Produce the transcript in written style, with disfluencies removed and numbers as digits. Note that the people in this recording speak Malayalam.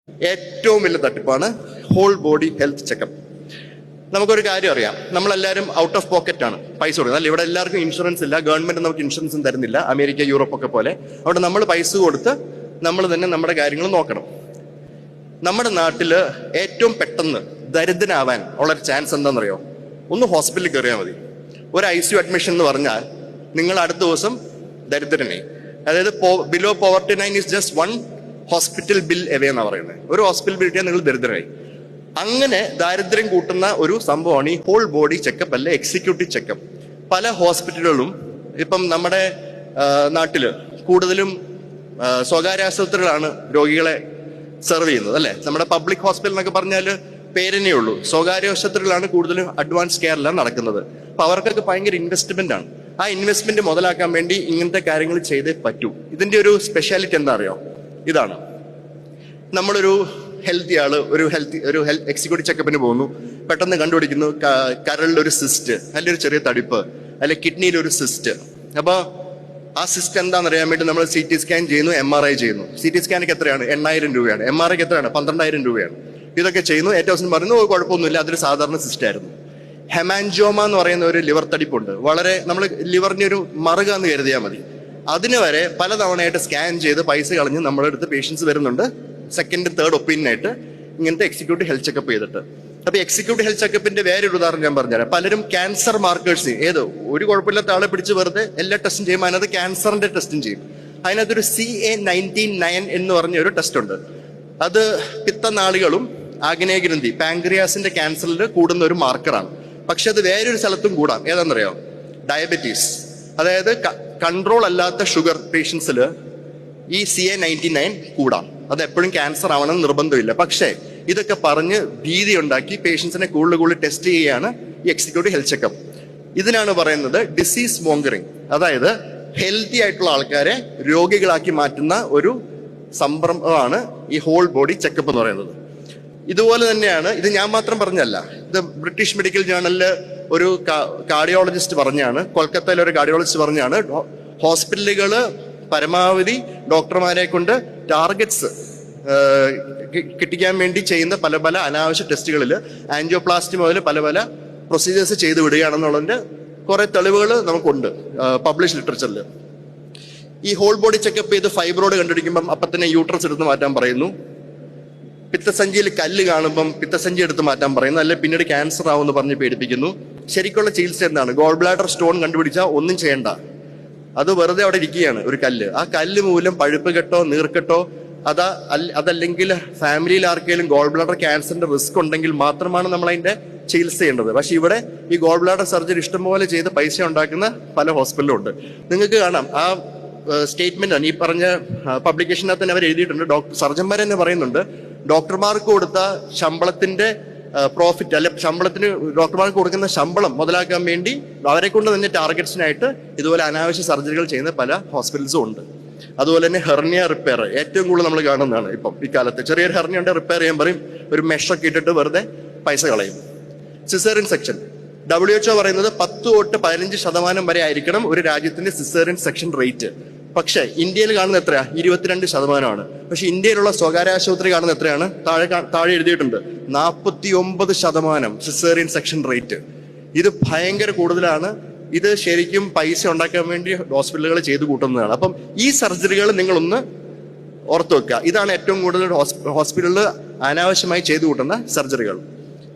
ഏറ്റവും വലിയ തട്ടിപ്പാണ് ഹോൾ ബോഡി ഹെൽത്ത് ചെക്കപ്പ്. നമുക്കൊരു കാര്യം അറിയാം, നമ്മളെല്ലാവരും ഔട്ട് ഓഫ് പോക്കറ്റ് ആണ് പൈസ കൊടുക്കുന്നത്. അല്ല, ഇവിടെ എല്ലാവർക്കും ഇൻഷുറൻസ് ഇല്ല, ഗവൺമെന്റ് നമുക്ക് ഇൻഷുറൻസും തരുന്നില്ല, അമേരിക്ക യൂറോപ്പ് ഒക്കെ പോലെ. അവിടെ നമ്മൾ പൈസ കൊടുത്ത് നമ്മൾ തന്നെ നമ്മുടെ കാര്യങ്ങൾ നോക്കണം. നമ്മുടെ നാട്ടില് ഏറ്റവും പെട്ടെന്ന് ദരിദ്രനാവാൻ ഉള്ളൊരു ചാൻസ് എന്താണെന്നറിയോ? ഒന്ന് ഹോസ്പിറ്റലിൽ കയറിയാൽ മതി. ഒരു ICU അഡ്മിഷൻ എന്ന് പറഞ്ഞാൽ നിങ്ങൾ അടുത്ത ദിവസം ദരിദ്രനെ, അതായത് below poverty line is just one hospital bill away എന്നാണ് പറയുന്നത്. ഒരു ഹോസ്പിറ്റൽ ബിൽ കിട്ടിയാൽ നിങ്ങൾ ദരിദ്രനായി. അങ്ങനെ ദാരിദ്ര്യം കൂട്ടുന്ന ഒരു സംഭവമാണ് ഈ ഹോൾ ബോഡി ചെക്കപ്പ്, അല്ലെ എക്സിക്യൂട്ടീവ് ചെക്കപ്പ്. പല ഹോസ്പിറ്റലുകളും ഇപ്പം നമ്മുടെ നാട്ടില് കൂടുതലും സ്വകാര്യ ആശുപത്രികളാണ് രോഗികളെ സെർവ് ചെയ്യുന്നത്, അല്ലെ. നമ്മുടെ പബ്ലിക് ഹോസ്പിറ്റൽ എന്നൊക്കെ പറഞ്ഞാൽ പേരിനേ ഉള്ളൂ. സ്വകാര്യ ആശുപത്രികളാണ് കൂടുതലും അഡ്വാൻസ് കെയർ എല്ലാം നടക്കുന്നത്. അപ്പൊ അവർക്കൊക്കെ ഭയങ്കര ഇൻവെസ്റ്റ്മെന്റ് ആണ്. ആ ഇൻവെസ്റ്റ്മെന്റ് മുതലാക്കാൻ വേണ്ടി ഇങ്ങനത്തെ കാര്യങ്ങൾ ചെയ്തേ പറ്റൂ. ഇതിന്റെ ഒരു സ്പെഷ്യാലിറ്റി എന്താ അറിയോ? ഇതാണ്, നമ്മളൊരു ഹെൽത്തി ആള് ഒരു ഹെൽത്ത് എക്സിക്യൂട്ടീവ് ചെക്കപ്പിന് പോകുന്നു, പെട്ടെന്ന് കണ്ടുപിടിക്കുന്നു കരളിലൊരു സിസ്റ്റ്, അല്ലെങ്കിൽ ഒരു ചെറിയ തടിപ്പ്, അല്ലെങ്കിൽ കിഡ്നിയിലൊരു സിസ്റ്റ്. അപ്പൊ ആ സിസ്റ്റ് എന്താണെന്ന് അറിയാൻ വേണ്ടി നമ്മൾ CT സ്കാൻ ചെയ്യുന്നു, MRI ചെയ്യുന്നു. CT സ്കാനൊക്കെ എത്രയാണ്? 8,000 രൂപയാണ്. MRIക്ക് എത്രയാണ്? 12,000 രൂപയാണ്. ഇതൊക്കെ ചെയ്യുന്നു. ഏറ്റവും അവസാനം പറയുന്നു കുഴപ്പമൊന്നുമില്ല, അതൊരു സാധാരണ സിസ്റ്റ് ആയിരുന്നു. ഹെമാൻജിയോമ എന്ന് പറയുന്ന ഒരു ലിവർ തടിപ്പുണ്ട്. വളരെ നമ്മൾ ലിവറിന് ഒരു മറുക എന്ന് കരുതിയാൽ മതി. അതിന് വരെ പലതവണയായിട്ട് സ്കാൻ ചെയ്ത് പൈസ കളഞ്ഞ് നമ്മുടെ അടുത്ത് പേഷ്യൻസ് വരുന്നുണ്ട്, സെക്കൻഡ് തേർഡ് ഒപ്പീനിയൻ ആയിട്ട് ഇങ്ങനത്തെ എക്സിക്യൂട്ടീവ് ഹെൽത്ത് ചെക്കപ്പ് ചെയ്തിട്ട്. അപ്പൊ എക്സിക്യൂട്ടീവ് ഹെൽത്ത് ചെക്കപ്പിന്റെ വേറൊരു ഉദാഹരണം ഞാൻ പറഞ്ഞുതരാം. പലരും ക്യാൻസർ മാർക്കേഴ്സ്, ഏതോ ഒരു കുഴപ്പമില്ലാത്ത ആളെ പിടിച്ച് വെറുതെ എല്ലാ ടെസ്റ്റും ചെയ്യുമ്പോൾ അതിനകത്ത് ക്യാൻസറിന്റെ ടെസ്റ്റും ചെയ്യും. അതിനകത്തൊരു CA-19-9 എന്ന് പറഞ്ഞ ഒരു ടെസ്റ്റ് ഉണ്ട്. അത് പിത്തനാളികളും ആഗ്നേയഗ്രന്ഥി പാങ്ക്രിയാസിന്റെ ക്യാൻസറിൽ കൂടുന്ന ഒരു മാർക്കറാണ്. പക്ഷെ അത് വേറൊരു സ്ഥലത്തും കൂടാം. ഏതാണെന്നറിയോ? ഡയബറ്റീസ്, അതായത് കൺട്രോൾ അല്ലാത്ത ഷുഗർ പേഷ്യൻസിൽ ഈ CA-19-9 കൂടാം. അത് എപ്പോഴും ക്യാൻസർ ആവണമെന്ന് നിർബന്ധമില്ല. പക്ഷേ ഇതൊക്കെ പറഞ്ഞ് ഭീതി ഉണ്ടാക്കി പേഷ്യൻസിനെ കൂടുതൽ ടെസ്റ്റ് ചെയ്യുകയാണ് ഈ എക്സിക്യൂട്ടീവ് ഹെൽത്ത് ചെക്കപ്പ്. ഇതിനാണ് പറയുന്നത് ഡിസീസ് മോങ്കറിങ്. അതായത് ഹെൽത്തി ആയിട്ടുള്ള ആൾക്കാരെ രോഗികളാക്കി മാറ്റുന്ന ഒരു സംരംഭമാണ് ഈ ഹോൾ ബോഡി ചെക്കപ്പ് എന്ന് പറയുന്നത്. ഇതുപോലെ തന്നെയാണ്, ഇത് ഞാൻ മാത്രം പറഞ്ഞല്ല, ഇത് ബ്രിട്ടീഷ് മെഡിക്കൽ ജേർണലില് ഒരു കാർഡിയോളജിസ്റ്റ് പറഞ്ഞാണ്, കൊൽക്കത്തയിലെ ഒരു കാർഡിയോളജിസ്റ്റ് പറഞ്ഞാണ്, ഹോസ്പിറ്റലുകള് പരമാവധി ഡോക്ടർമാരെ കൊണ്ട് ടാർഗറ്റ്സ് കിട്ടിക്കാൻ വേണ്ടി ചെയ്യുന്ന പല പല അനാവശ്യ ടെസ്റ്റുകളിൽ ആൻജിയോപ്ലാസ്റ്റി മുതൽ പല പല പ്രൊസീജിയേഴ്സ് ചെയ്ത് വിടുകയാണെന്നുള്ളതിന്റെ കുറെ തെളിവുകൾ നമുക്കുണ്ട് പബ്ലിഷ് ലിറ്ററേച്ചറിൽ. ഈ ഹോൾ ബോഡി ചെക്കപ്പ് ചെയ്ത് ഫൈബ്രോയിഡ് കണ്ടുപിടിക്കുമ്പം അപ്പം തന്നെ യൂട്രസ് എടുത്ത് മാറ്റാൻ പറയുന്നു. പിത്തസഞ്ചിയിൽ കല്ല് കാണുമ്പം പിത്തസഞ്ചി എടുത്ത് മാറ്റാൻ പറയുന്നു, അല്ലെ പിന്നീട് ക്യാൻസർ ആവുമെന്ന് പറഞ്ഞ് പേടിപ്പിക്കുന്നു. ശരിക്കുള്ള ചികിത്സ എന്താണ്? ഗോൾ ബ്ലാഡർ സ്റ്റോൺ കണ്ടുപിടിച്ചാൽ ഒന്നും ചെയ്യണ്ട, അത് വെറുതെ അവിടെ ഇരിക്കുകയാണ് ഒരു കല്ല്. ആ കല്ല് മൂലം പഴുപ്പ് കെട്ടോ നീർക്കെട്ടോ അതല്ലെങ്കിൽ ഫാമിലിയിൽ ആർക്കെങ്കിലും ഗോൾ ബ്ലാഡർ ക്യാൻസറിന്റെ റിസ്ക് ഉണ്ടെങ്കിൽ മാത്രമാണ് നമ്മൾ അതിന്റെ ചികിത്സ ചെയ്യേണ്ടത്. പക്ഷെ ഇവിടെ ഈ ഗോൾ ബ്ലാഡർ സർജറി ഇഷ്ടംപോലെ ചെയ്ത് പൈസ ഉണ്ടാക്കുന്ന പല ഹോസ്പിറ്റലും ഉണ്ട്. നിങ്ങൾക്ക് കാണാം ആ സ്റ്റേറ്റ്മെന്റ് ആണ് ഈ പറഞ്ഞ പബ്ലിക്കേഷനകത്ത് തന്നെ അവർ എഴുതിയിട്ടുണ്ട്. സർജന്മാർ തന്നെ പറയുന്നുണ്ട്, ഡോക്ടർമാർക്ക് കൊടുത്ത ശമ്പളത്തിന്റെ പ്രോഫിറ്റ്, അല്ലെ ശമ്പളത്തിന് ഡോക്ടർമാർക്ക് കൊടുക്കുന്ന ശമ്പളം മുതലാക്കാൻ വേണ്ടി അവരെ കൊണ്ട് തന്നെ ടാർഗറ്റ്സിനായിട്ട് ഇതുപോലെ അനാവശ്യ സർജറികൾ ചെയ്യുന്ന പല ഹോസ്പിറ്റൽസും ഉണ്ട്. അതുപോലെ തന്നെ ഹെർണിയ റിപ്പയർ ഏറ്റവും കൂടുതൽ നമ്മൾ കാണുന്നതാണ് ഇപ്പം ഇക്കാലത്ത്. ചെറിയൊരു ഹെർണിയ ഉണ്ട്, റിപ്പയർ ചെയ്യാൻ പറയും, ഒരു മെഷൊക്കെ ഇട്ടിട്ട് വെറുതെ പൈസ കളയും. സിസേറിയൻ സെക്ഷൻ, WHO പറയുന്നത് 10 തൊട്ട് 15% വരെ ആയിരിക്കണം ഒരു രാജ്യത്തിന്റെ സിസേറിയൻ സെക്ഷൻ റേറ്റ്. പക്ഷെ ഇന്ത്യയിൽ കാണുന്ന എത്രയാ? 22%. പക്ഷെ ഇന്ത്യയിലുള്ള സ്വകാര്യ ആശുപത്രി കാണുന്ന എത്രയാണ്? താഴെ എഴുതിയിട്ടുണ്ട് 49% സിസേറിയൻ സെക്ഷൻ റേറ്റ്. ഇത് ഭയങ്കര കൂടുതലാണ്. ഇത് ശരിക്കും പൈസ ഉണ്ടാക്കാൻ വേണ്ടി ഹോസ്പിറ്റലുകൾ ചെയ്തു കൂട്ടുന്നതാണ്. അപ്പം ഈ സർജറികൾ നിങ്ങളൊന്ന് ഓർത്തു വെക്കുക. ഇതാണ് ഏറ്റവും കൂടുതൽ ഹോസ്പിറ്റലിൽ അനാവശ്യമായി ചെയ്തു കൂട്ടുന്ന സർജറികൾ.